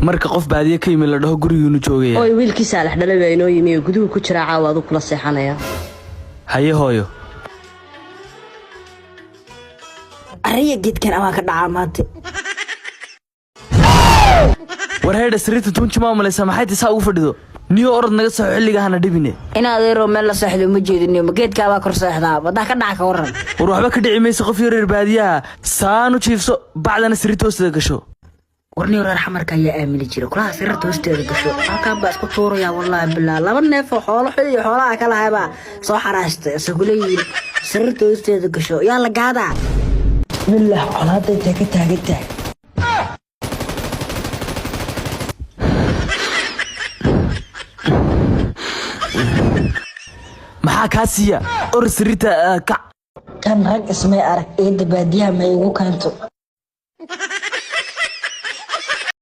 marka qof baadiye ka yimid la dhaho gurigiinu joogaya oo wiilkii Saalax dhalay inoo yimi guduhu ku jira caawa kula seexanaya haye hooyo ariga geedkan ama ka dhaca maanta war heeda sariirta tunji ma malaysa maxay tisaa ugu fadhido niyo orod naga soo xilliga hana dhibine in adeero meel la seexdo ma jeedin geedka baa kor seexdaa wada ka dhaca ka waran war waxba ka dhici mayso qof yar baadiyaha saanu jiifso bacdana sariirta hoosteeda gasho warni reer xamarka ayaa aamini jiray kulaha sariirta hoosteeda gasho halka baa isku tuuraya wallahi bilaa laba neef oo xoolaha kala hayba soo xaraastay saguleeyay sariirta hoosteeda gasho yaa la gaada billah colaada inta ka taagantay maxaa ka siiya or sariirta ka kan rag ismay arag ee baadiyaha ma igu kaanto